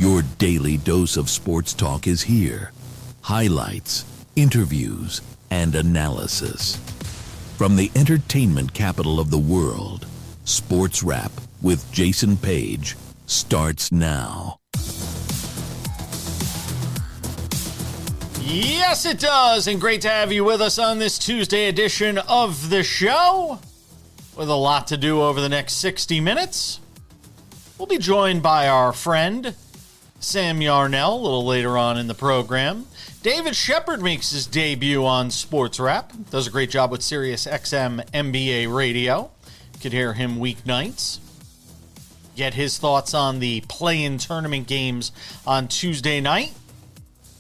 Your daily dose of sports talk is here. Highlights, interviews, and analysis. From the entertainment capital of the world, SportsWrap with Jason Page starts now. Yes, it does, and great to have you with us on this Tuesday edition of the show. With a lot to do over the next 60 minutes. We'll be joined by our friend, Sam Yarnell, a little later on in the program. David Shepard makes his debut on SportsWrap. Does a great job with SiriusXM NBA Radio. You could hear him weeknights. Get his thoughts on the play-in tournament games on Tuesday night.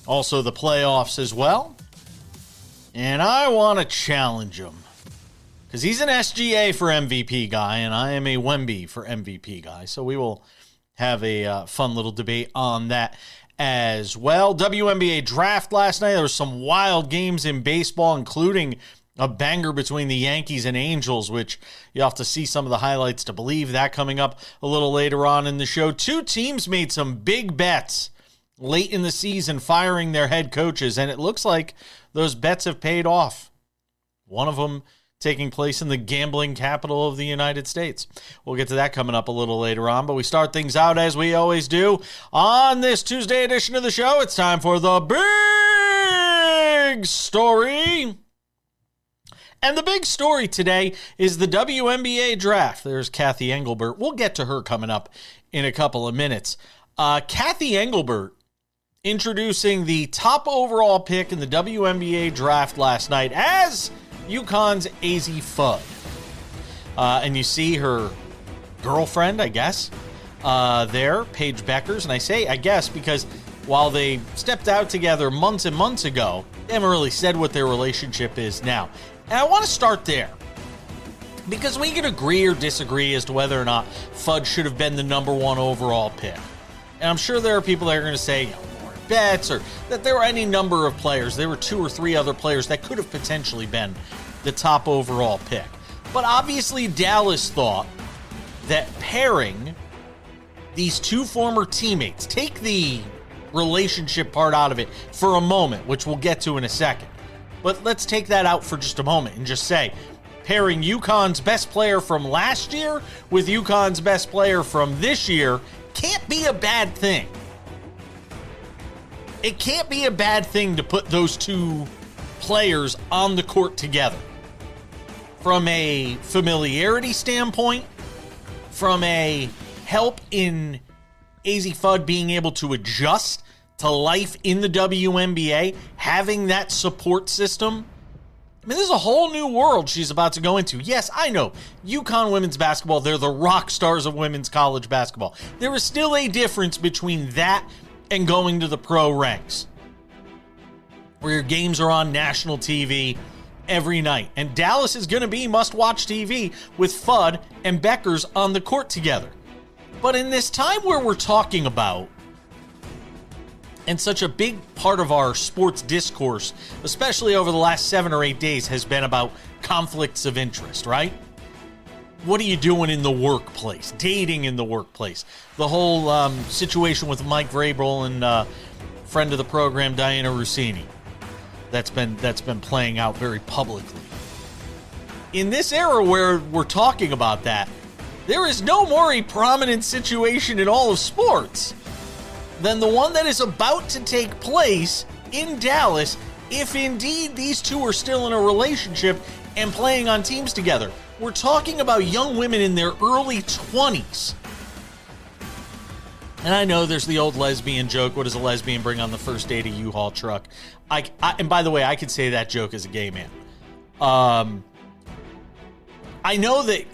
Also the playoffs as well. And I want to challenge him. Because he's an SGA for MVP guy, and I am a Wemby for MVP guy. So we will have a fun little debate on that as well. WNBA Draft last night. There were some wild games in baseball, including a banger between the Yankees and Angels, which you'll have to see some of the highlights to believe that coming up a little later on in the show. Two teams made some big bets late in the season, firing their head coaches, and it looks like those bets have paid off. One of them taking place in the gambling capital of the United States. We'll get to that coming up a little later on, but we start things out as we always do on this Tuesday edition of the show. It's time for the big story. And the big story today is the WNBA Draft. There's Cathy Engelbert. We'll get to her coming up in a couple of minutes. Cathy Engelbert introducing the top overall pick in the WNBA Draft last night as UConn's Azzi Fudd. And you see her girlfriend, I guess, there, Paige Bueckers. And I say, I guess, because while they stepped out together months and months ago, they haven't really said what their relationship is now. And I want to start there, because we can agree or disagree as to whether or not Fudd should have been the number one overall pick. And I'm sure there are people that are going to say, Warren Betts, or that there were any number of players. There were two or three other players that could have potentially been the top overall pick. But obviously Dallas thought that pairing these two former teammates, take the relationship part out of it for a moment, which we'll get to in a second. But let's take that out for just a moment and just say, pairing UConn's best player from last year with UConn's best player from this year can't be a bad thing. It can't be a bad thing to put those two players on the court together. From a familiarity standpoint, from a help in Azzi Fudd being able to adjust to life in the WNBA, having that support system. I mean, this is a whole new world she's about to go into. Yes, I know, UConn women's basketball, they're the rock stars of women's college basketball. There is still a difference between that and going to the pro ranks, where your games are on national TV every night. And Dallas is going to be must-watch TV with Fudd and Bueckers on the court together. But in this time where we're talking about, and such a big part of our sports discourse, especially over the last 7 or 8 days, has been about conflicts of interest, right? What are you doing in the workplace? Dating in the workplace. The whole situation with Mike Vrabel and friend of the program, Diana Rossini. That's been playing out very publicly. In this era where we're talking about that, there is no more a prominent situation in all of sports than the one that is about to take place in Dallas, if indeed these two are still in a relationship and playing on teams together. We're talking about young women in their early 20s. And I know there's the old lesbian joke, what does a lesbian bring on the first date, a U-Haul truck? And by the way, I could say that joke as a gay man. I know that,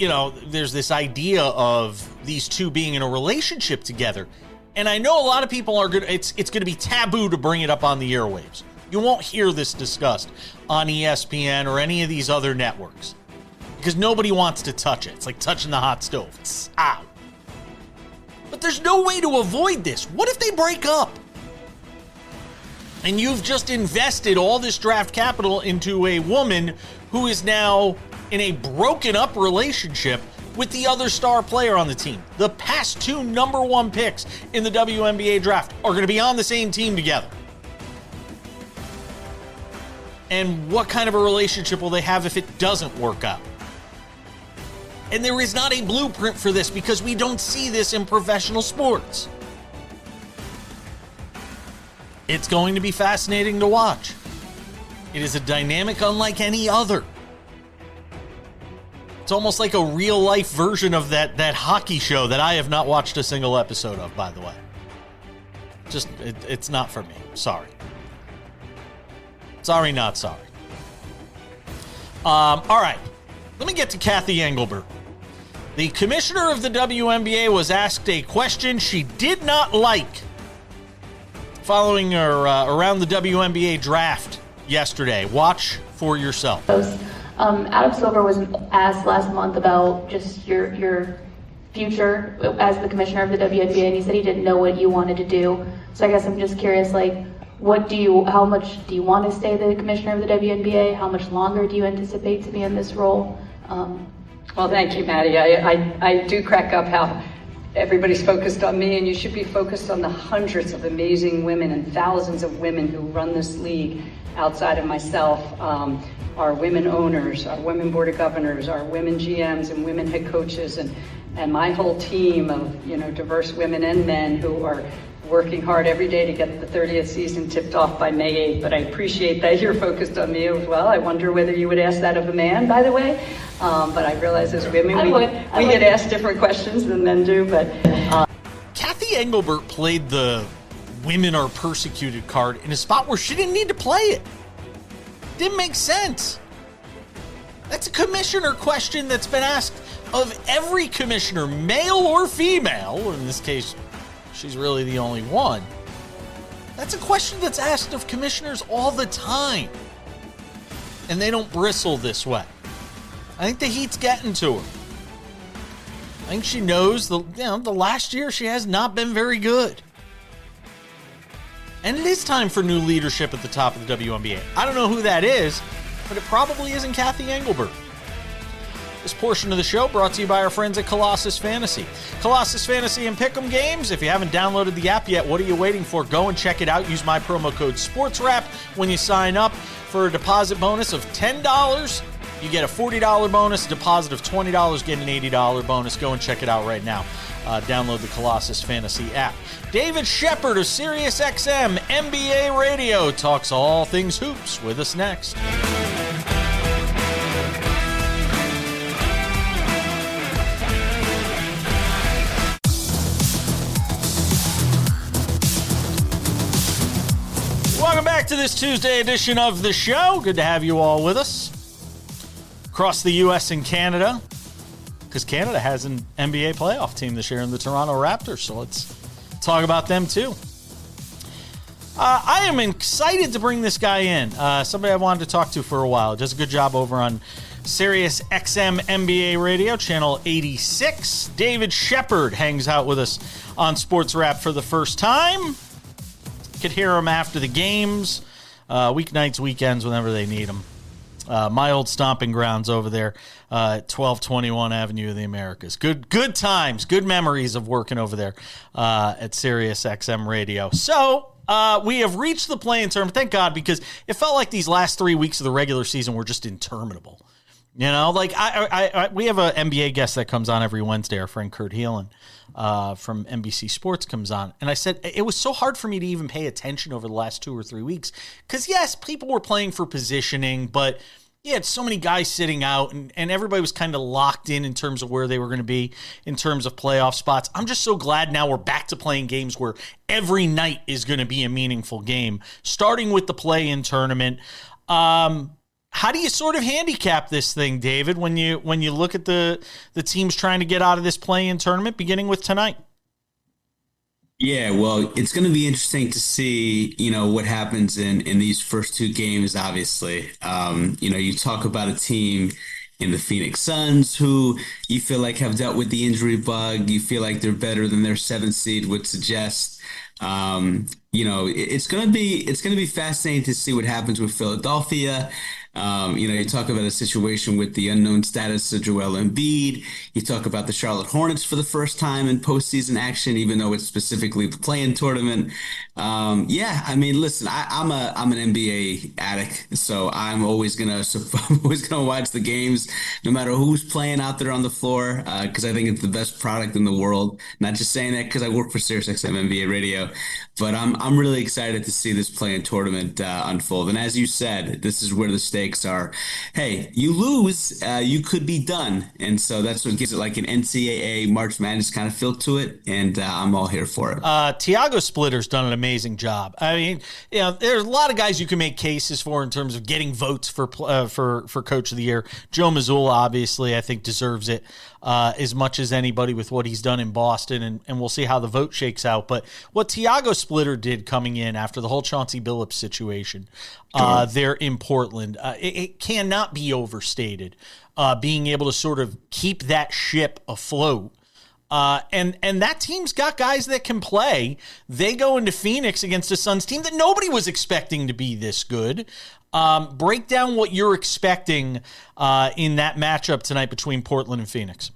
there's this idea of these two being in a relationship together. And I know a lot of people are it's going to be taboo to bring it up on the airwaves. You won't hear this discussed on ESPN or any of these other networks because nobody wants to touch it. It's like touching the hot stove. It's, ow. But there's no way to avoid this. What if they break up? And you've just invested all this draft capital into a woman who is now in a broken up relationship with the other star player on the team. The past 2 number 1 picks in the WNBA draft are going to be on the same team together. And what kind of a relationship will they have if it doesn't work out? And there is not a blueprint for this because we don't see this in professional sports. It's going to be fascinating to watch. It is a dynamic unlike any other. It's almost like a real-life version of that hockey show that I have not watched a single episode of, by the way. It's not for me. Sorry. Sorry, not sorry. All right. Let me get to Cathy Engelbert. The commissioner of the WNBA was asked a question she did not like following her around the WNBA draft yesterday. Watch for yourself. Adam Silver was asked last month about just your future as the commissioner of the WNBA, and he said he didn't know what you wanted to do. So I guess I'm just curious, how much do you want to stay the commissioner of the WNBA? How much longer do you anticipate to be in this role? Well, thank you, Maddie. I do crack up how everybody's focused on me, and you should be focused on the hundreds of amazing women and thousands of women who run this league outside of myself. Our women owners, our women board of governors, our women GMs and women head coaches, and my whole team of diverse women and men who are working hard every day to get the 30th season tipped off by May 8th. But I appreciate that you're focused on me as well. I wonder whether you would ask that of a man, by the way. But I realize as women, we get asked different questions than men do. But Cathy Engelbert played the women are persecuted card in a spot where she didn't need to play it. Didn't make sense. That's a commissioner question that's been asked of every commissioner, male or female. In this case, she's really the only one. That's a question that's asked of commissioners all the time. And they don't bristle this way. I think the heat's getting to her. I think she knows the last year she has not been very good. And it is time for new leadership at the top of the WNBA. I don't know who that is, but it probably isn't Cathy Engelbert. This portion of the show brought to you by our friends at Colossus Fantasy. Colossus Fantasy and Pick'em games. If you haven't downloaded the app yet, what are you waiting for? Go and check it out. Use my promo code SportsWrap when you sign up for a deposit bonus of $10. You get a $40 bonus, a deposit of $20, get an $80 bonus. Go and check it out right now. Download the Colossus Fantasy app. David Shepard of SiriusXM NBA Radio talks all things hoops with us next. Welcome back to this Tuesday edition of the show. Good to have you all with us. Across the U.S. and Canada, because Canada has an NBA playoff team this year in the Toronto Raptors, so let's talk about them too. I am excited to bring this guy in, somebody I wanted to talk to for a while. Does a good job over on SiriusXM NBA Radio, channel 86. David Shepard hangs out with us on SportsWrap for the first time. You could hear him after the games, weeknights, weekends, whenever they need him. My old stomping grounds over there at 1221 Avenue of the Americas. Good times, good memories of working over there at SiriusXM Radio. So we have reached the play-in tournament, thank God, because it felt like these last 3 weeks of the regular season were just interminable. You know, like we have an NBA guest that comes on every Wednesday, our friend Kurt Heelan from NBC Sports comes on. And I said, it was so hard for me to even pay attention over the last 2 or 3 weeks. Because, yes, people were playing for positioning, but you had so many guys sitting out, and everybody was kind of locked in terms of where they were going to be in terms of playoff spots. I'm just so glad now we're back to playing games where every night is going to be a meaningful game, starting with the play-in tournament. How do you sort of handicap this thing, David, when you look at the teams trying to get out of this play-in tournament, beginning with tonight? Yeah, well, it's going to be interesting to see, what happens in these first 2 games, obviously. You talk about a team in the Phoenix Suns who you feel like have dealt with the injury bug. You feel like they're better than their 7th seed would suggest. It's going to be fascinating to see what happens with Philadelphia. You talk about a situation with the unknown status of Joel Embiid. You talk about the Charlotte Hornets for the first time in postseason action, even though it's specifically the play-in tournament. Listen, I'm an NBA addict, so I'm always gonna watch the games, no matter who's playing out there on the floor, because I think it's the best product in the world. Not just saying that because I work for SiriusXM NBA Radio, but I'm really excited to see this play-in tournament unfold. And as you said, this is where the stakes are. Hey, you lose, you could be done, and so that's what gives it like an NCAA March Madness kind of feel to it. And I'm all here for it. Tiago Splitter's done an amazing job. I mean, there's a lot of guys you can make cases for in terms of getting votes for Coach of the Year. Joe Mazzulla, obviously, I think deserves it as much as anybody with what he's done in Boston, and we'll see how the vote shakes out. But what Tiago Splitter did coming in after the whole Chauncey Billups situation there in Portland, it cannot be overstated. Being able to sort of keep that ship afloat. And that team's got guys that can play. They go into Phoenix against a Suns team that nobody was expecting to be this good. Break down what you're expecting in that matchup tonight between Portland and Phoenix.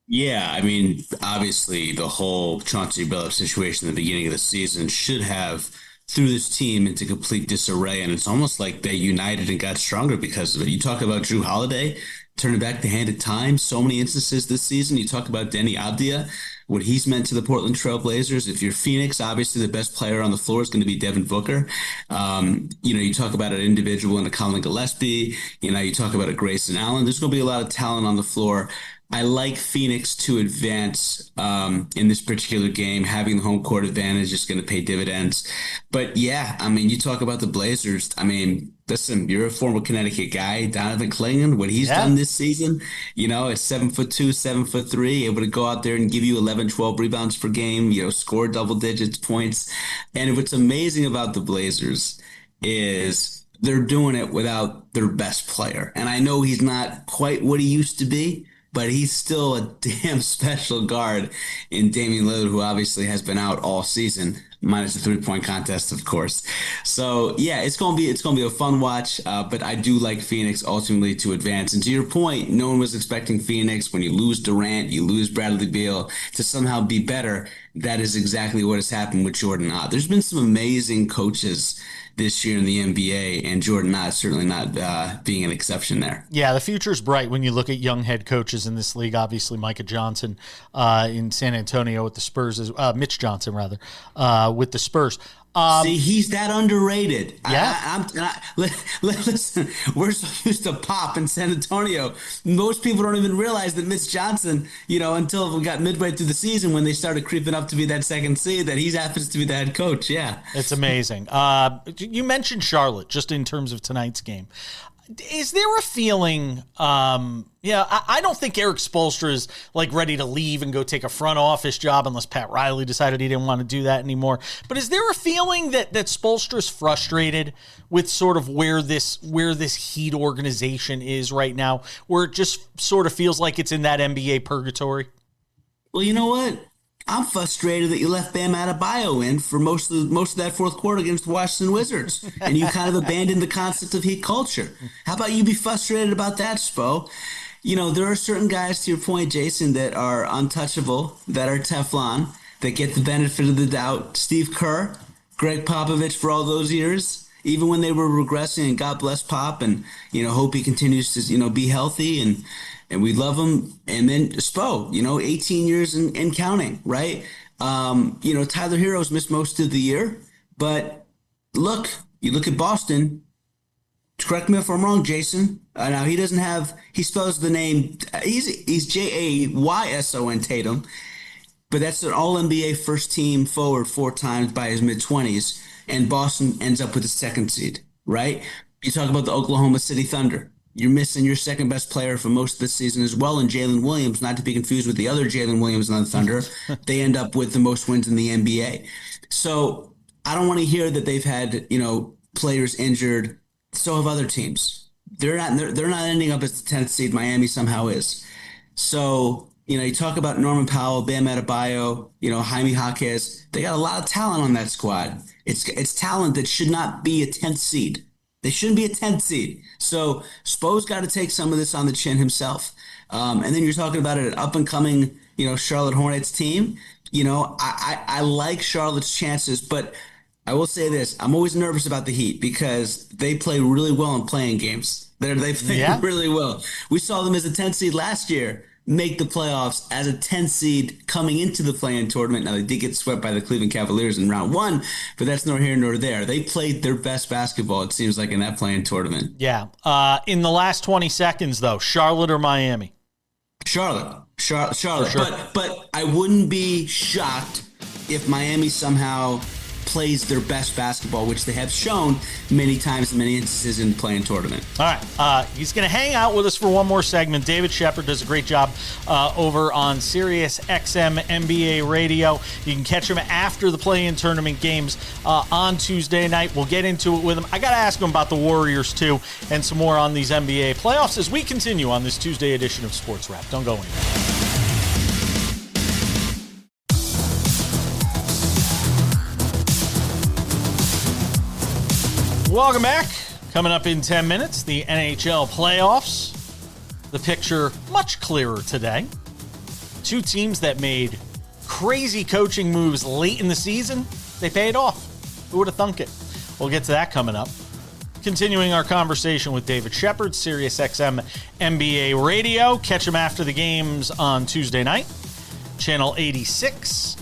Yeah, I mean, obviously the whole Chauncey Billups situation at the beginning of the season should have threw this team into complete disarray, and it's almost like they united and got stronger because of it. You talk about Drew Holiday turning back the hand of time, so many instances this season. You talk about Denny Avdia, what he's meant to the Portland Trail Blazers. If you're Phoenix, obviously the best player on the floor is going to be Devin Booker. You talk about an individual in a Colin Gillespie. You talk about a Grayson Allen. There's going to be a lot of talent on the floor. I like Phoenix to advance in this particular game. Having the home court advantage is going to pay dividends. But yeah, I mean, you talk about the Blazers. I mean, listen, you're a former Connecticut guy, Donovan Clingan. What he's done this season, is 7'2", 7'3", able to go out there and give you 11, 12 rebounds per game, score double digits points. And what's amazing about the Blazers is they're doing it without their best player. And I know he's not quite what he used to be, but he's still a damn special guard in Damian Lillard, who obviously has been out all season, minus the 3-point contest, of course. So yeah, it's gonna be a fun watch. But I do like Phoenix ultimately to advance. And to your point, no one was expecting Phoenix. When you lose Durant, you lose Bradley Beal, to somehow be better. That is exactly what has happened with Jordan Ott. There's been some amazing coaches this year in the NBA, and Jordan Ott certainly not being an exception there. Yeah, the future's bright when you look at young head coaches in this league. Obviously, Micah Johnson in San Antonio with the Spurs, Mitch Johnson rather, with the Spurs. See, he's that underrated. Yeah. Listen, we're so used to Pop in San Antonio. Most people don't even realize that Mitch Johnson, until we got midway through the season when they started creeping up to be that second seed, that he happens to be the head coach. Yeah. It's amazing. You mentioned Charlotte just in terms of tonight's game. Is there a feeling, I don't think Eric Spoelstra is like ready to leave and go take a front office job unless Pat Riley decided he didn't want to do that anymore. But is there a feeling that Spoelstra is frustrated with sort of where this Heat organization is right now, where it just sort of feels like it's in that NBA purgatory? Well, you know what? I'm frustrated that you left Bam Adebayo in for most of that fourth quarter against the Washington Wizards, and you kind of abandoned the concept of Heat culture. How about you be frustrated about that, Spo? There are certain guys, to your point, Jason, that are untouchable, that are Teflon, that get the benefit of the doubt. Steve Kerr, Greg Popovich for all those years, even when they were regressing, and God bless Pop, and hope he continues to be healthy, and we love him. And then Spo, 18 years and counting, right? Tyler Hero's missed most of the year, but look, you look at Boston. Correct me if I'm wrong, Jason. Now he spells the name. He's Jayson Tatum, but that's an All-NBA first team forward 4 times by his mid-20s, and Boston ends up with the second seed, right? You talk about the Oklahoma City Thunder. You're missing your second best player for most of the season as well, and Jalen Williams, not to be confused with the other Jalen Williams on the Thunder. They end up with the most wins in the NBA. So I don't want to hear that they've had, players injured. So have other teams. They're not ending up as the 10th seed. Miami somehow is. So, you talk about Norman Powell, Bam Adebayo, Jaime Jaquez. They got a lot of talent on that squad. It's talent that should not be a 10th seed. They shouldn't be a 10th seed. So Spo's got to take some of this on the chin himself. And then you're talking about an up-and-coming, Charlotte Hornets team. I like Charlotte's chances, but I will say this. I'm always nervous about the Heat because they play really well in playing games. They play really well. We saw them as a 10th seed last year make the playoffs as a 10th seed coming into the play-in tournament. Now, they did get swept by the Cleveland Cavaliers in round one, but that's nor here nor there. They played their best basketball, it seems like, in that play-in tournament. Yeah. In the last 20 seconds, though, Charlotte or Miami? Charlotte. Sure. But I wouldn't be shocked if Miami somehow plays their best basketball, which they have shown many times in many instances in the play-in tournament. All right. He's going to hang out with us for one more segment. David Shepard does a great job over on SiriusXM NBA Radio. You can catch him after the play-in tournament games on Tuesday night. We'll get into it with him. I got to ask him about the Warriors, too, and some more on these NBA playoffs as we continue on this Tuesday edition of Sports Wrap. Don't go anywhere. Welcome back. Coming up in 10 minutes, the NHL playoffs. The picture much clearer today. Two teams that made crazy coaching moves late in the season. They paid off. Who would have thunk it? We'll get to that coming up. Continuing our conversation with David Shepard, SiriusXM NBA Radio. Catch him after the games on Tuesday night. Channel 86.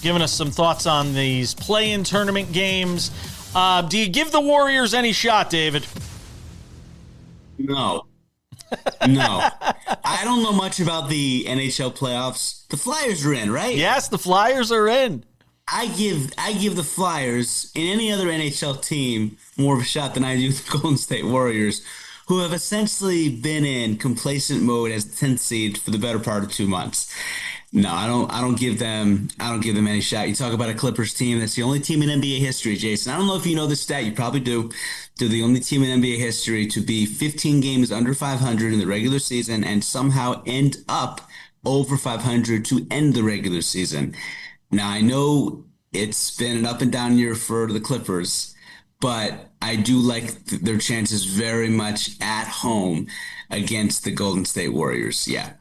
Giving us some thoughts on these play-in tournament games. Do you give the Warriors any shot, David? No. I don't know much about the NHL playoffs. The Flyers are in, right? Yes, the Flyers are in. I give the Flyers and any other NHL team more of a shot than I do the Golden State Warriors, who have essentially been in complacent mode as the 10th seed for the better part of 2 months. No, I don't give them any shot. You talk about a Clippers team that's the only team in NBA history, Jason. I don't know if you know this stat. You probably do. They're the only team in NBA history to be 15 games under 500 in the regular season and somehow end up over 500 to end the regular season. Now, I know it's been an up and down year for the Clippers, but I do like their chances very much at home against the Golden State Warriors. Yeah.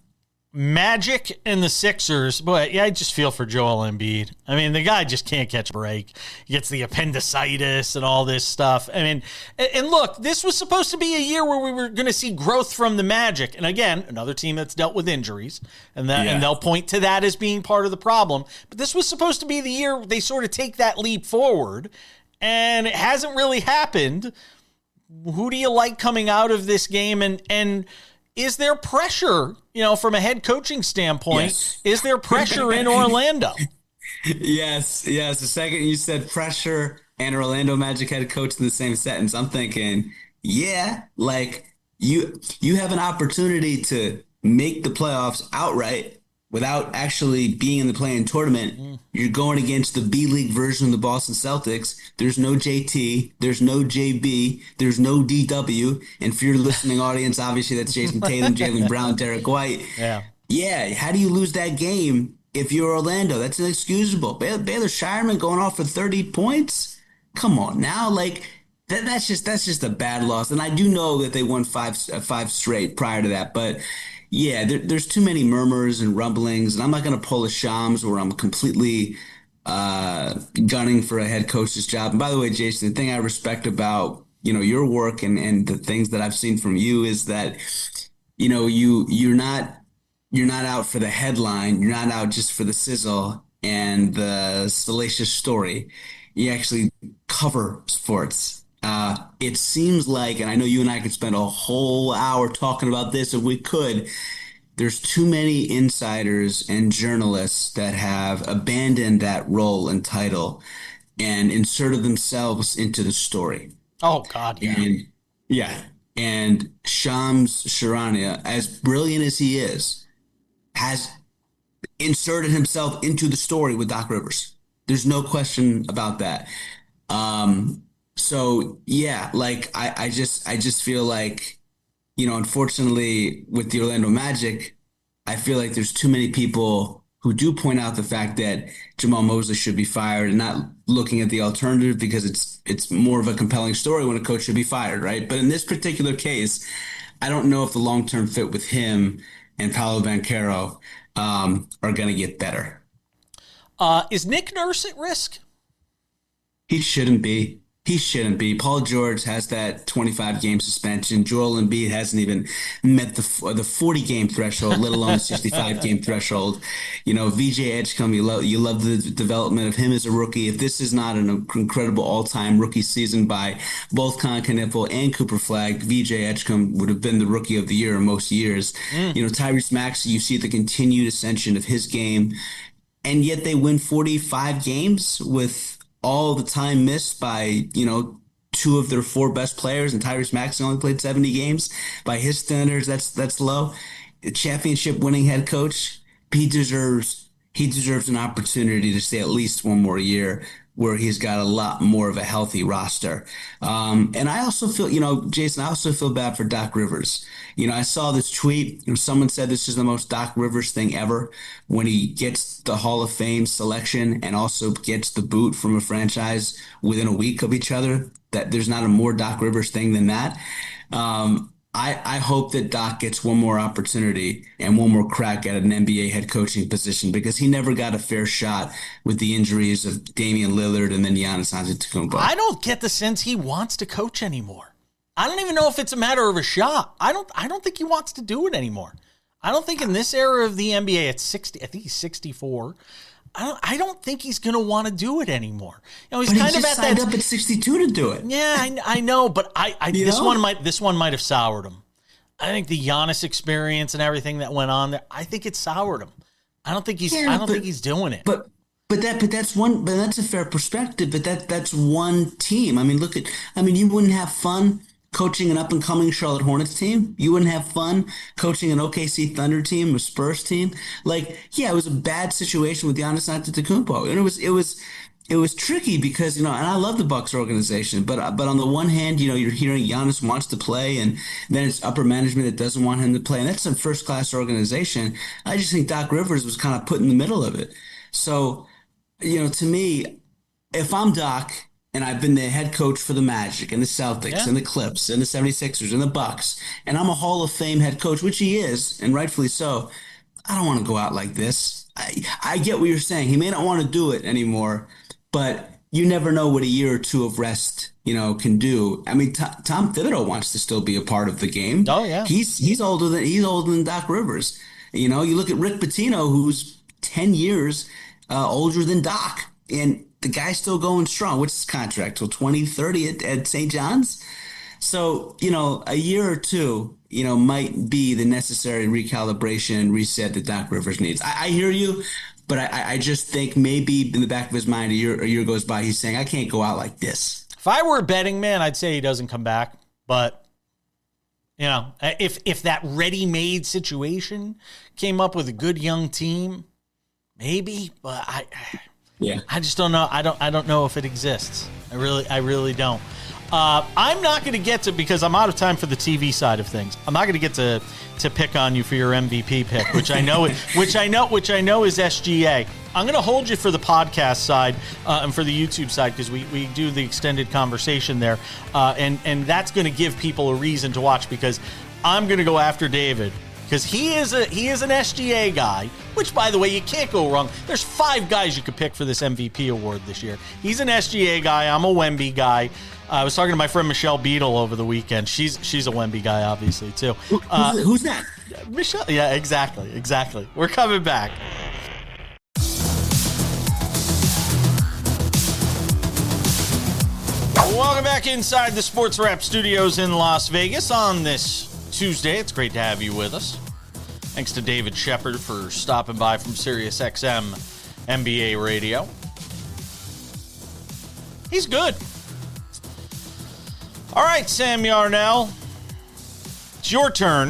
Magic and the Sixers, but yeah, I just feel for Joel Embiid. I mean, the guy just can't catch a break. He gets the appendicitis and all this stuff. I mean, and look, this was supposed to be a year where we were going to see growth from the Magic. And again, another team that's dealt with injuries, and they'll point to that as being part of the problem. But this was supposed to be the year they sort of take that leap forward, and it hasn't really happened. Who do you like coming out of this game? And is there pressure, from a head coaching standpoint? Yes. Is there pressure in Orlando? Yes. The second you said pressure and Orlando Magic head coach in the same sentence, I'm thinking, yeah, like you have an opportunity to make the playoffs outright without actually being in the play-in tournament. You're going against the B-League version of the Boston Celtics. There's no JT. There's no JB. There's no DW. And for your listening audience, obviously that's Jason Tatum, Jaylen Brown, Derek White. Yeah. How do you lose that game if you're Orlando? That's inexcusable. Baylor Shireman going off for 30 points? Come on now. Like, that's just a bad loss. And I do know that they won five straight prior to that, but yeah, there's too many murmurs and rumblings, and I'm not going to pull a Shams where I'm completely gunning for a head coach's job. And by the way, Jason, the thing I respect about your work and the things that I've seen from you is that you're not out for the headline, you're not out just for the sizzle and the salacious story. You actually cover sports. It seems like, and I know you and I could spend a whole hour talking about this if we could, there's too many insiders and journalists that have abandoned that role and title and inserted themselves into the story. Oh, God. Yeah. And Shams Charania, as brilliant as he is, has inserted himself into the story with Doc Rivers. There's no question about that. So yeah, like I just feel like, unfortunately with the Orlando Magic, I feel like there's too many people who do point out the fact that Jamal Mosley should be fired and not looking at the alternative because it's more of a compelling story when a coach should be fired, right? But in this particular case, I don't know if the long-term fit with him and Paolo Banchero are going to get better. Is Nick Nurse at risk? He shouldn't be. He shouldn't be. Paul George has that 25-game suspension. Joel Embiid hasn't even met the 40-game threshold, let alone the 65-game threshold. You know, VJ Edgecombe, you love the development of him as a rookie. If this is not an incredible all-time rookie season by both Con Kniffel and Cooper Flagg, VJ Edgecombe would have been the rookie of the year in most years. You know, Tyrese Maxey, you see the continued ascension of his game, and yet they win 45 games with all the time missed by, you know, two of their four best players, and Tyrese Maxey only played 70 games. By his standards, that's low. A championship winning head coach, he deserves an opportunity to stay at least one more year where he's got a lot more of a healthy roster. And I also feel, you know, Jason, I also feel bad for Doc Rivers. You know, I saw this tweet. You know, someone said this is the most Doc Rivers thing ever when he gets the Hall of Fame selection and also gets the boot from a franchise within a week of each other. That there's not a more Doc Rivers thing than that. I hope that Doc gets one more opportunity and one more crack at an NBA head coaching position because he never got a fair shot with the injuries of Damian Lillard and then Giannis Antetokounmpo. I don't get the sense he wants to coach anymore. I don't even know if it's a matter of a shot. I don't think he wants to do it anymore. I don't think in this era of the NBA at 60, I think he's 64. I don't think he's going to want to do it anymore. You know, he's kind of signed up at 62 to do it. Yeah, I know, but this one might have soured him. I think the Giannis experience and everything that went on there, I think it soured him. I don't think he's doing it. But that's a fair perspective. But that's one team. I mean, you wouldn't have fun coaching an up-and-coming Charlotte Hornets team. You wouldn't have fun coaching an OKC Thunder team, a Spurs team. Like, yeah, it was a bad situation with Giannis Antetokounmpo, and it was tricky because, you know, and I love the Bucks organization, but on the one hand, you know, you're hearing Giannis wants to play, and then it's upper management that doesn't want him to play, and that's a first-class organization. I just think Doc Rivers was kind of put in the middle of it. So, you know, to me, if I'm Doc, and I've been the head coach for the Magic and the Celtics and the Clips and the 76ers and the Bucks, and I'm a Hall of Fame head coach, which he is, and rightfully so, I don't want to go out like this. I get what you're saying. He may not want to do it anymore, but you never know what a year or two of rest, you know, can do. I mean, Tom Thibodeau wants to still be a part of the game. Oh, yeah. He's older than Doc Rivers. You know, you look at Rick Pitino, who's 10 years older than Doc, and the guy's still going strong. What's his contract? Till 2030 at St. John's? So, you know, a year or two, you know, might be the necessary recalibration and reset that Doc Rivers needs. I hear you, but I just think maybe in the back of his mind, a year goes by, he's saying, I can't go out like this. If I were a betting man, I'd say he doesn't come back. But, you know, if that ready-made situation came up with a good young team, maybe, but I just don't know. I don't know if it exists. I really don't. I'm not going to get to, because I'm out of time for the TV side of things. I'm not going to get to pick on you for your MVP pick, which I know is SGA. I'm going to hold you for the podcast side and for the YouTube side because we do the extended conversation there, and that's going to give people a reason to watch because I'm going to go after David. Because he is an SGA guy, which, by the way, you can't go wrong. There's 5 guys you could pick for this MVP award this year. He's an SGA guy. I'm a Wemby guy. I was talking to my friend Michelle Beadle over the weekend. She's a Wemby guy, obviously, too. Who's that? Michelle. Yeah, exactly. We're coming back. Welcome back inside the SportsWrap Studios in Las Vegas on this Tuesday. It's great to have you with us. Thanks to David Shepard for stopping by from SiriusXM NBA Radio. He's good. All right, Sam Yarnell. It's your turn.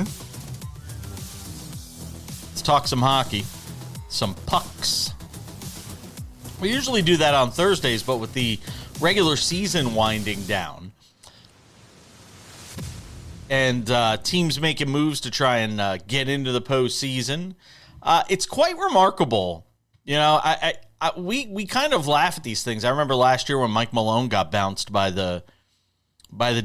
Let's talk some hockey. Some pucks. We usually do that on Thursdays, but with the regular season winding down, and teams making moves to try and get into the postseason, It's quite remarkable. You know, we kind of laugh at these things. I remember last year when Mike Malone got bounced by the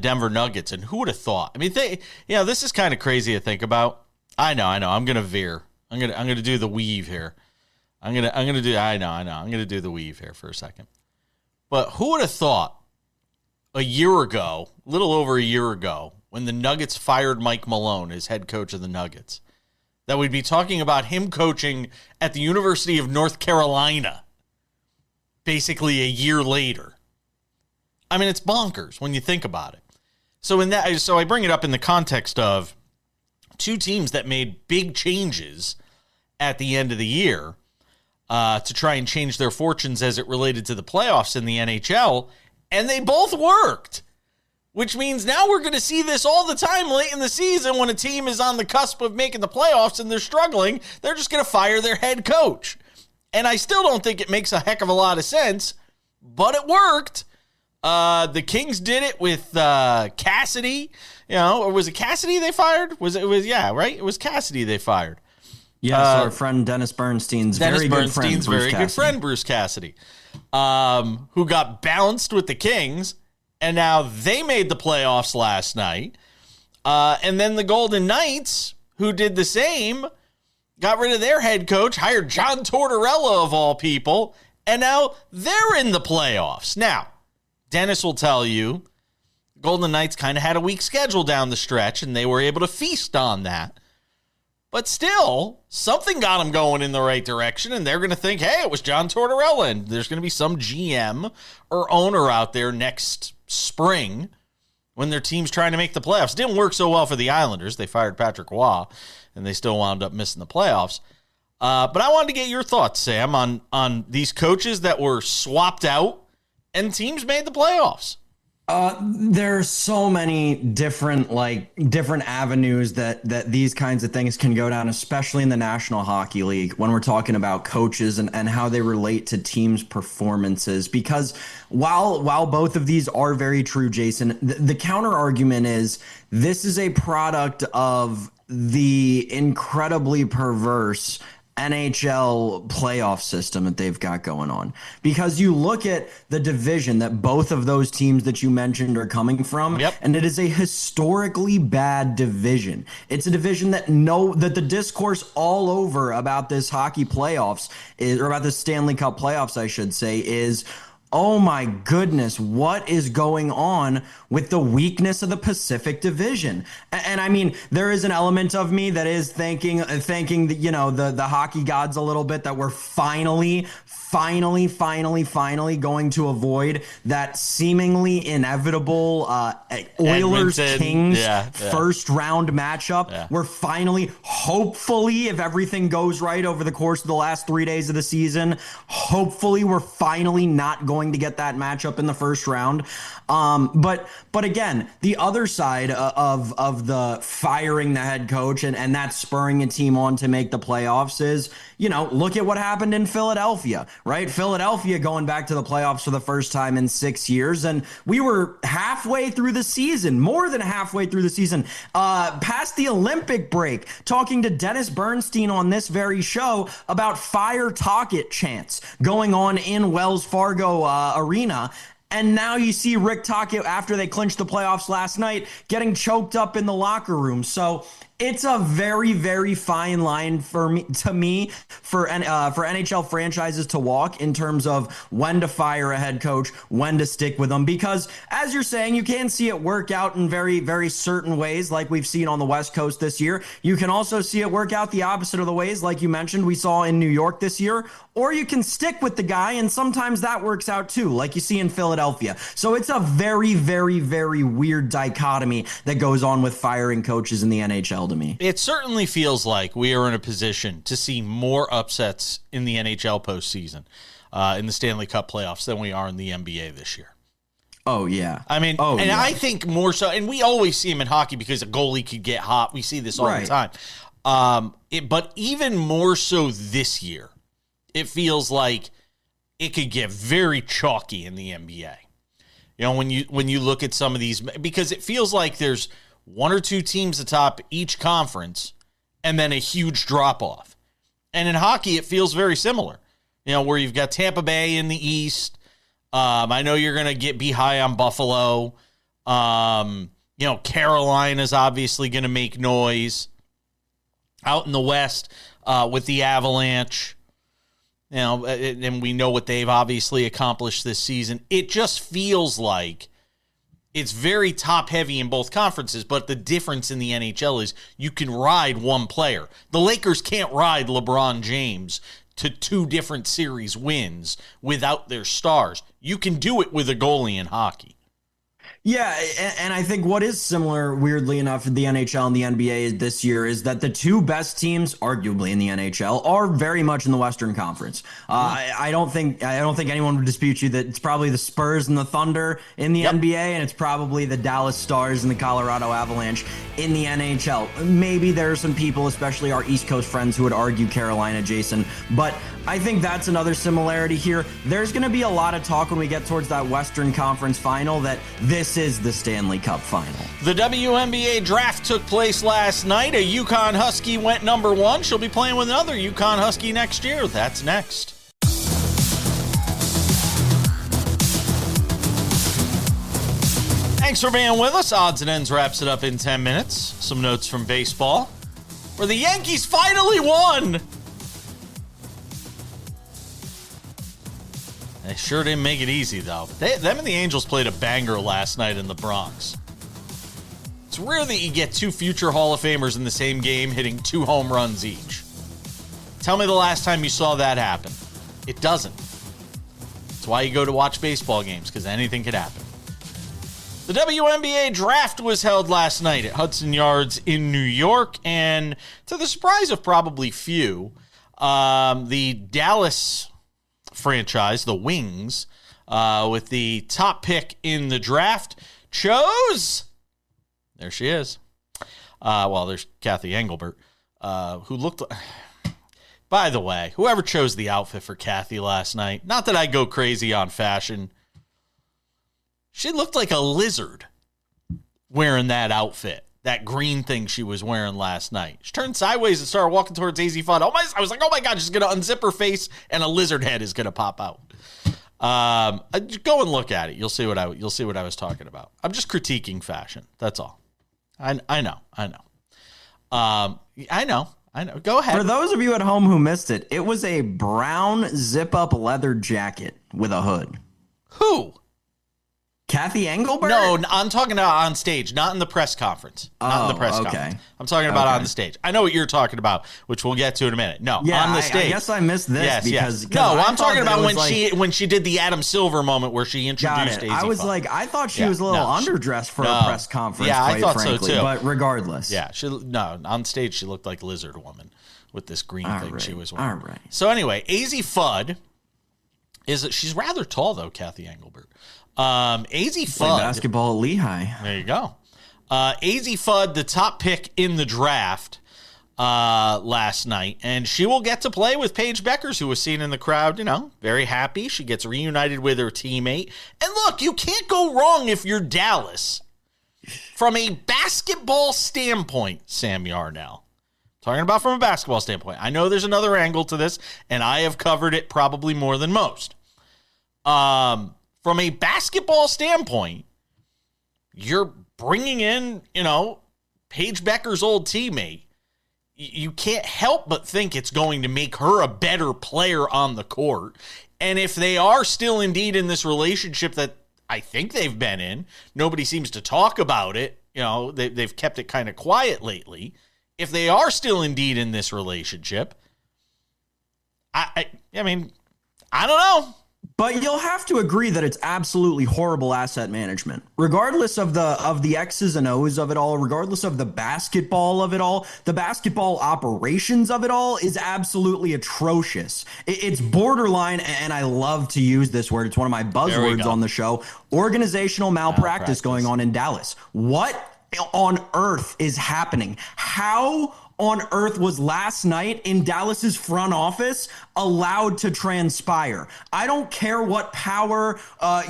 Denver Nuggets, and who would have thought? I mean, this is kind of crazy to think about. I know. I'm gonna veer. I'm gonna do the weave here. I'm gonna do. I know. I'm gonna do the weave here for a second. But who would have thought a little over a year ago, when the Nuggets fired Mike Malone as head coach of the Nuggets, that we'd be talking about him coaching at the University of North Carolina basically a year later? I mean, it's bonkers when you think about it. So I bring it up in the context of two teams that made big changes at the end of the year to try and change their fortunes as it related to the playoffs in the NHL, and they both worked, which means now we're going to see this all the time late in the season when a team is on the cusp of making the playoffs and they're struggling. They're just going to fire their head coach. And I still don't think it makes a heck of a lot of sense, but it worked. The Kings did it with Cassidy, or was it Cassidy they fired? It was Cassidy they fired. Yes, our friend Dennis Bernstein's very good friend, Bruce Cassidy, who got bounced with the Kings, and now they made the playoffs last night. And then the Golden Knights, who did the same, got rid of their head coach, hired John Tortorella of all people, and now they're in the playoffs. Now, Dennis will tell you, Golden Knights kind of had a weak schedule down the stretch, and they were able to feast on that. But still, something got them going in the right direction, and they're going to think, hey, it was John Tortorella, and there's going to be some GM or owner out there next spring when their team's trying to make the playoffs. It didn't work so well for the Islanders. They fired Patrick Roy, and they still wound up missing the playoffs. But I wanted to get your thoughts, Sam, on these coaches that were swapped out and teams made the playoffs. There's so many different avenues that these kinds of things can go down, especially in the National Hockey League when we're talking about coaches and how they relate to teams' performances. Because while both of these are very true, Jason, the counter argument is this is a product of the incredibly perverse NHL playoff system that they've got going on. Because you look at the division that both of those teams that you mentioned are coming from, and it is a historically bad division. It's a division that the discourse all over about this hockey playoffs or about the Stanley Cup playoffs, I should say, is, oh my goodness, what is going on with the weakness of the Pacific Division? And I mean, there is an element of me that is thanking the hockey gods a little bit that we're finally going to avoid that seemingly inevitable Oilers-Kings first round matchup. Yeah. We're finally, hopefully, if everything goes right over the course of the last 3 days of the season, hopefully we're finally not going to get that matchup in the first round. But again, the other side of the firing the head coach and that spurring a team on to make the playoffs is, look at what happened in Philadelphia, right? Philadelphia going back to the playoffs for the first time in 6 years. And we were halfway through the season, more than halfway through the season, past the Olympic break, talking to Dennis Bernstein on this very show about fire Tocchet chants going on in Wells Fargo Arena. And now you see Rick Tocchet, after they clinched the playoffs last night, getting choked up in the locker room. So it's a very, very fine line for NHL franchises to walk in terms of when to fire a head coach, when to stick with them. Because as you're saying, you can see it work out in very, very certain ways, like we've seen on the West Coast this year. You can also see it work out the opposite of the ways, like you mentioned, we saw in New York this year. Or you can stick with the guy, and sometimes that works out too, like you see in Philadelphia. So it's a very, very, very weird dichotomy that goes on with firing coaches in the NHL to me. It certainly feels like we are in a position to see more upsets in the NHL postseason, in the Stanley Cup playoffs, than we are in the NBA this year. Oh, yeah. I mean, I think more so, and we always see him in hockey because a goalie could get hot. We see this all the time. But even more so this year, it feels like it could get very chalky in the NBA. When you look at some of these, because it feels like there's one or two teams atop each conference and then a huge drop off. And in hockey, it feels very similar. Where you've got Tampa Bay in the East. I know you're going to be high on Buffalo. Carolina's obviously going to make noise. Out in the West with the Avalanche. And we know what they've obviously accomplished this season. It just feels like it's very top-heavy in both conferences, but the difference in the NHL is you can ride one player. The Lakers can't ride LeBron James to 2 different series wins without their stars. You can do it with a goalie in hockey. Yeah, and I think what is similar, weirdly enough, in the NHL and the NBA this year is that the 2 best teams, arguably in the NHL, are very much in the Western Conference. I don't think anyone would dispute you that it's probably the Spurs and the Thunder in the NBA, and it's probably the Dallas Stars and the Colorado Avalanche in the NHL. Maybe there are some people, especially our East Coast friends, who would argue Carolina, Jason, but I think that's another similarity here. There's going to be a lot of talk when we get towards that Western Conference final that this is the Stanley Cup final. The WNBA Draft took place last night. A UConn Husky went number 1. She'll be playing with another UConn Husky next year. That's next. Thanks for being with us. Odds and Ends wraps it up in 10 minutes. Some notes from baseball, where the Yankees finally won. They sure didn't make it easy, though. Them and the Angels played a banger last night in the Bronx. It's rare that you get 2 future Hall of Famers in the same game hitting 2 home runs each. Tell me the last time you saw that happen. It doesn't. That's why you go to watch baseball games, because anything could happen. The WNBA Draft was held last night at Hudson Yards in New York, and to the surprise of probably few, the Dallas franchise, the Wings, with the top pick in the draft, chose, there she is, there's Cathy Engelbert, who looked, by the way, whoever chose the outfit for Cathy last night, not that I go crazy on fashion, she looked like a lizard wearing that outfit. That green thing she was wearing last night. She turned sideways and started walking towards Azzi Fudd. I was like, oh my God, she's going to unzip her face and a lizard head is going to pop out. Go and look at it. You'll see what I was talking about. I'm just critiquing fashion. That's all. I know. Go ahead. For those of you at home who missed it, it was a brown zip-up leather jacket with a hood. Who? Cathy Engelbert? No, I'm talking about on stage, not in the press conference. Not in the press conference. I'm talking about on the stage. I know what you're talking about, which we'll get to in a minute. No, on the stage. I guess I missed this because no, I'm talking about when she did the Adam Silver moment where she introduced Azzi I was Fudd. Like, I thought she was a little underdressed for a press conference. Yeah, I thought frankly, so too. But regardless, on stage she looked like Lizard Woman with this green thing she was wearing. All right. So anyway, Azzi Fudd she's rather tall though, Cathy Engelbert. Azzi Fudd, basketball at Lehigh. There you go. Azzi Fudd, the top pick in the draft last night, and she will get to play with Paige Beckers, who was seen in the crowd, very happy. She gets reunited with her teammate. And look, you can't go wrong if you're Dallas. From a basketball standpoint, Sam Yarnell. Talking about from a basketball standpoint. I know there's another angle to this, and I have covered it probably more than most. From a basketball standpoint, you're bringing in, Paige Becker's old teammate. You can't help but think it's going to make her a better player on the court. And if they are still indeed in this relationship that I think they've been in, nobody seems to talk about it. They've kept it kind of quiet lately. If they are still indeed in this relationship, I mean, I don't know. But you'll have to agree that it's absolutely horrible asset management. Regardless of the X's and O's of it all, regardless of the basketball of it all, the basketball operations of it all is absolutely atrocious. It's borderline, and I love to use this word. It's one of my buzzwords on the show. Organizational malpractice going on in Dallas. What on earth is happening? How on earth was last night in Dallas's front office allowed to transpire? I don't care what power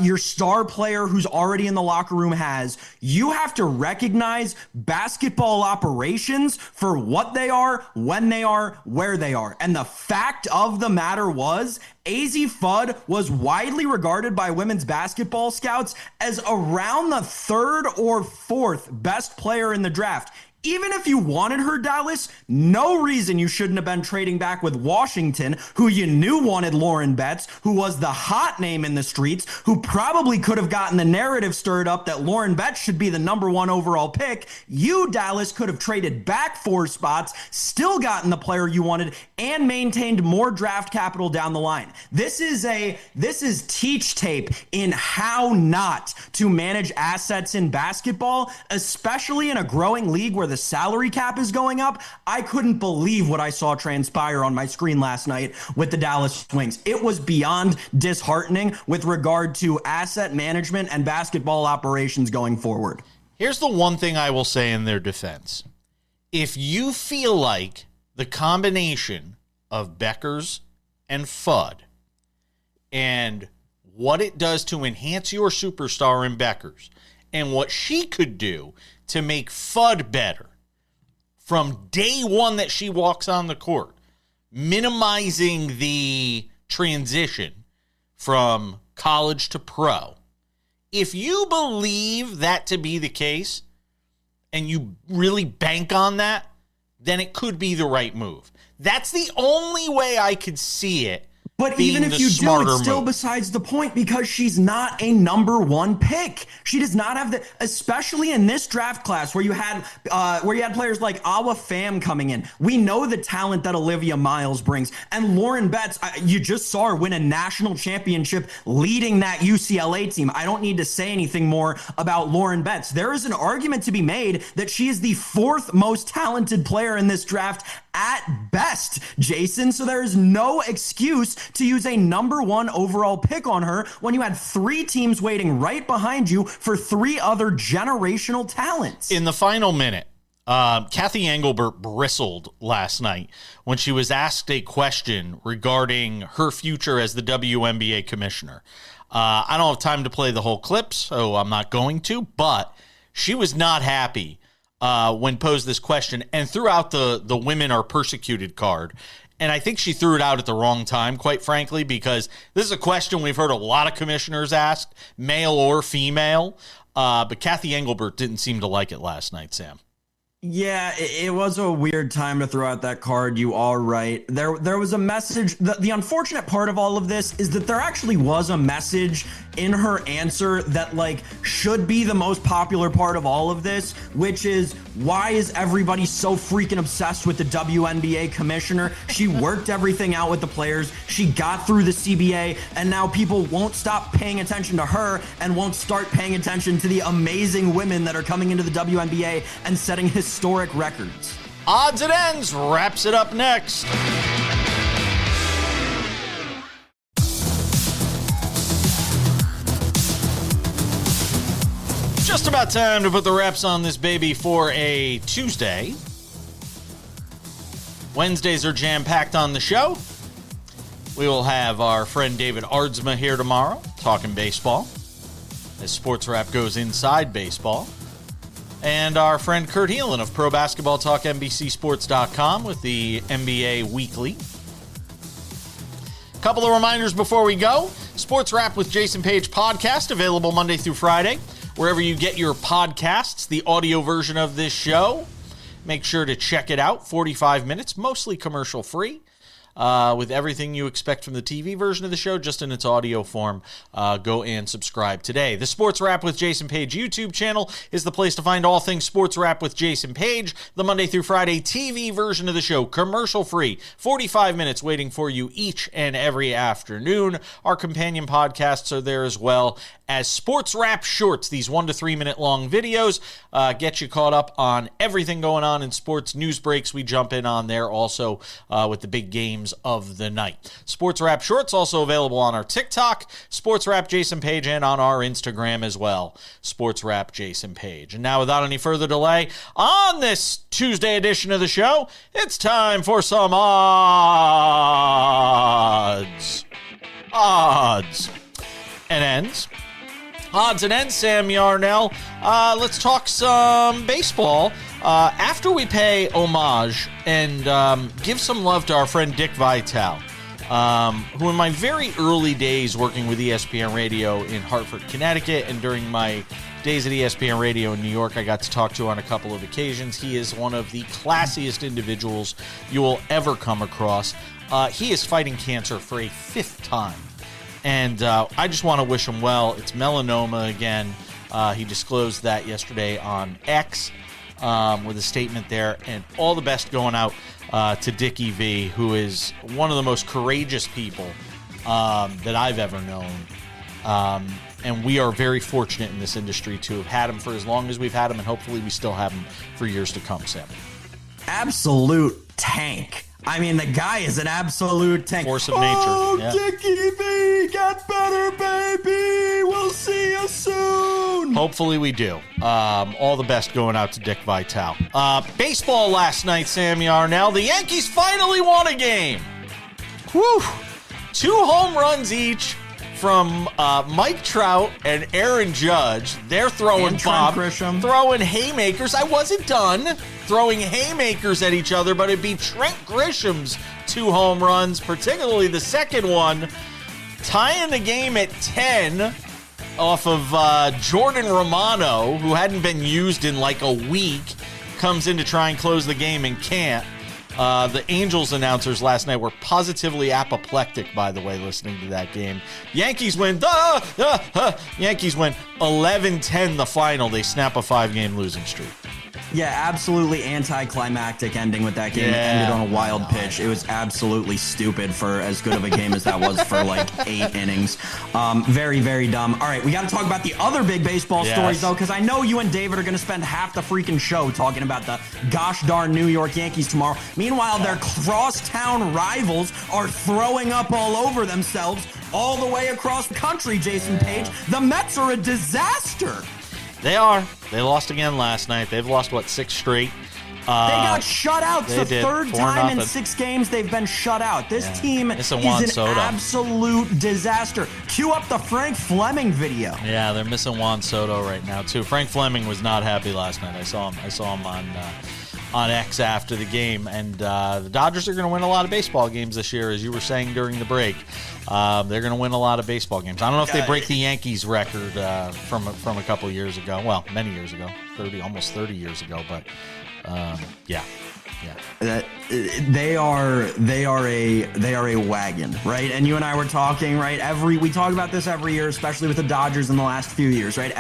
your star player who's already in the locker room has. You have to recognize basketball operations for what they are, when they are, where they are. And the fact of the matter was, Azzi Fudd was widely regarded by women's basketball scouts as around the third or fourth best player in the draft. Even if you wanted her, Dallas, no reason you shouldn't have been trading back with Washington, who you knew wanted Lauren Betts, who was the hot name in the streets, who probably could have gotten the narrative stirred up that Lauren Betts should be the number 1 overall pick. You, Dallas, could have traded back 4 spots, still gotten the player you wanted, and maintained more draft capital down the line. This is teach tape in how not to manage assets in basketball, especially in a growing league where the salary cap is going up. I couldn't believe what I saw transpire on my screen last night with the Dallas Wings. It was beyond disheartening with regard to asset management and basketball operations going forward. Here's the one thing I will say in their defense. If you feel like the combination of Beckers and Fudd and what it does to enhance your superstar in Beckers and what she could do to make Fudd better from day one that she walks on the court, minimizing the transition from college to pro. If you believe that to be the case and you really bank on that, then it could be the right move. That's the only way I could see it. But even if you do, it's still besides the point because she's not a number 1 pick. She does not have the, especially in this draft class where you had players like Awa Pham coming in. We know the talent that Olivia Miles brings, and Lauren Betts. You just saw her win a national championship leading that UCLA team. I don't need to say anything more about Lauren Betts. There is an argument to be made that she is the 4th most talented player in this draft at best, Jason. So there is no excuse to use a number 1 overall pick on her when you had 3 teams waiting right behind you for 3 other generational talents. In the final minute, Cathy Engelbert bristled last night when she was asked a question regarding her future as the WNBA commissioner. I don't have time to play the whole clip, so I'm not going to, but she was not happy when posed this question and threw out the women are persecuted card. And I think she threw it out at the wrong time, quite frankly, because this is a question we've heard a lot of commissioners ask, male or female. But Cathy Engelbert didn't seem to like it last night, Sam. Yeah, it was a weird time to throw out that card. You are right. There was a message. The unfortunate part of all of this is that there actually was a message in her answer that should be the most popular part of all of this, which is why is everybody so freaking obsessed with the WNBA commissioner? She worked everything out with the players. She got through the CBA, and now people won't stop paying attention to her and won't start paying attention to the amazing women that are coming into the WNBA and setting historic records. Odds and Ends wraps it up next. Just about time to put the wraps on this baby for a Tuesday. Wednesdays are jam-packed on the show. We will have our friend David Aardsma here tomorrow talking baseball as SportsWrap goes inside baseball. And our friend Kurt Heelan of Pro Basketball Talk, NBCSports.com with the NBA Weekly. Couple of reminders before we go. SportsWrap with Jason Page podcast, available Monday through Friday. Wherever you get your podcasts, the audio version of this show, make sure to check it out. 45 minutes, mostly commercial free. With everything you expect from the TV version of the show, just in its audio form. Go and subscribe today. The Sports Wrap with Jason Page YouTube channel is the place to find all things Sports Wrap with Jason Page. The Monday through Friday TV version of the show, commercial free, 45 minutes waiting for you each and every afternoon. Our companion podcasts are there as well as Sports Wrap Shorts, these 1 to 3 minute long videos. Get you caught up on everything going on in sports news breaks. We jump in on there also with the big games games of the night. SportsWrap Shorts also available on our TikTok, SportsWrap Jason Page, and on our Instagram as well, SportsWrap Jason Page. And now, without any further delay, on this Tuesday edition of the show, it's time for some odds and ends. Odds and ends, Sam Yarnell. Let's talk some baseball. After we pay homage and give some love to our friend Dick Vitale, who in my very early days working with ESPN Radio in Hartford, Connecticut, and during my days at ESPN Radio in New York, I got to talk to on a couple of occasions. He is one of the classiest individuals you will ever come across. He is fighting cancer for a 5th time. And I just want to wish him well. It's melanoma again. He disclosed that yesterday on X with a statement there. And all the best going out to Dickie V, who is one of the most courageous people that I've ever known. And we are very fortunate in this industry to have had him for as long as we've had him, and hopefully we still have him for years to come, Sam. Absolute tank. I mean, the guy is an absolute tank. Force of nature. Oh, yeah. Dickie V, get better, baby. We'll see you soon. Hopefully we do. All the best going out to Dick Vitale. Baseball last night, Sam Yarnell. The Yankees finally won a game. Whew. 2 home runs each from Mike Trout and Aaron Judge. They're throwing bombs, throwing haymakers. I wasn't done throwing haymakers at each other, but it'd be Trent Grisham's 2 home runs, particularly the second one, tying the game at 10 off of Jordan Romano, who hadn't been used in like a week, comes in to try and close the game and can't. The Angels announcers last night were positively apoplectic, by the way, listening to that game. Yankees win. Yankees win 11-10 the final. They snap a 5-game losing streak. Yeah, absolutely anticlimactic ending with that game. It ended on a wild pitch. It was absolutely stupid for as good of a game as that was for like 8 innings. Very, very dumb. All right, we got to talk about the other big baseball stories, though, because I know you and David are going to spend half the freaking show talking about the gosh darn New York Yankees tomorrow. Meanwhile, their crosstown rivals are throwing up all over themselves all the way across the country, Jason Page. The Mets are a disaster. They are. They lost again last night. They've lost, 6 straight? They got shut out. It's the third time in 6 games they've been shut out. This team is an absolute disaster. Cue up the Frank Fleming video. Yeah, they're missing Juan Soto right now, too. Frank Fleming was not happy last night. I saw him on X after the game, and the Dodgers are going to win a lot of baseball games this year, as you were saying during the break. They're going to win a lot of baseball games. I don't know if they break the Yankees record from a couple of years ago. Well, many years ago, almost 30 years ago. But yeah. They are a wagon, right? And you and I were talking, right? We talk about this every year, especially with the Dodgers in the last few years, right?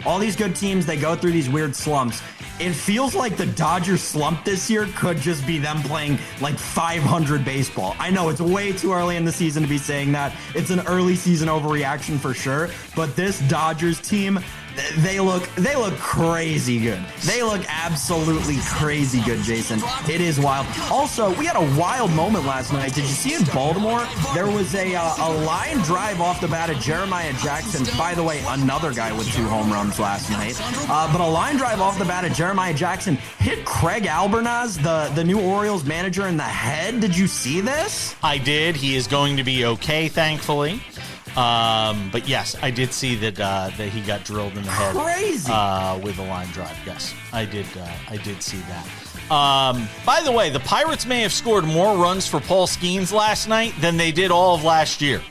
All these good teams, they go through these weird slumps. It feels like the Dodgers slump this year could just be them playing like 500 baseball. I know it's way too early in the season to be saying that. It's an early season overreaction for sure. But this Dodgers team, they look crazy good. They look absolutely crazy good, Jason. It is wild. Also, we had a wild moment last night. Did you see in Baltimore? There was a line drive off the bat of Jeremiah Jackson. By the way, another guy with 2 home runs last night. But a line drive off the bat of Jeremiah Jackson hit Craig Albernaz, the new Orioles manager, in the head. Did you see this? I did. He is going to be okay, thankfully. But yes, I did see that he got drilled in the head. Crazy. With a line drive. Yes, I did see that. By the way, the Pirates may have scored more runs for Paul Skeens last night than they did all of last year.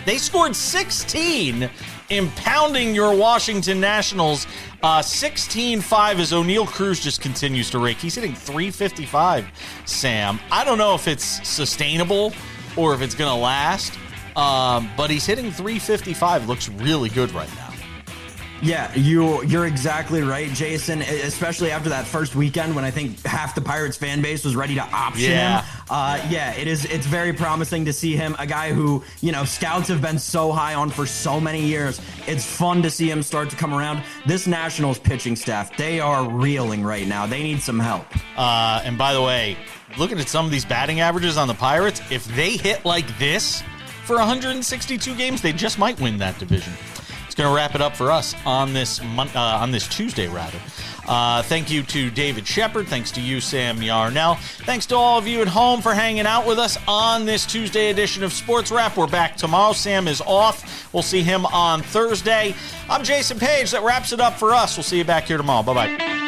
They scored 16, impounding your Washington Nationals 16-5 as O'Neal Cruz just continues to rake. He's hitting .355, Sam. I don't know if it's sustainable or if it's going to last, but he's hitting .355. Looks really good right now. Yeah, you're exactly right, Jason, especially after that first weekend when I think half the Pirates fan base was ready to option him. It's very promising to see him, a guy who, scouts have been so high on for so many years. It's fun to see him start to come around. This Nationals pitching staff, they are reeling right now. They need some help. And by the way, looking at some of these batting averages on the Pirates, if they hit like this for 162 games, they just might win that division. It's going to wrap it up for us on this Tuesday, rather. Thank you to David Shepard. Thanks to you, Sam Yarnell. Thanks to all of you at home for hanging out with us on this Tuesday edition of Sports Wrap. We're back tomorrow. Sam is off. We'll see him on Thursday. I'm Jason Page. That wraps it up for us. We'll see you back here tomorrow. Bye-bye.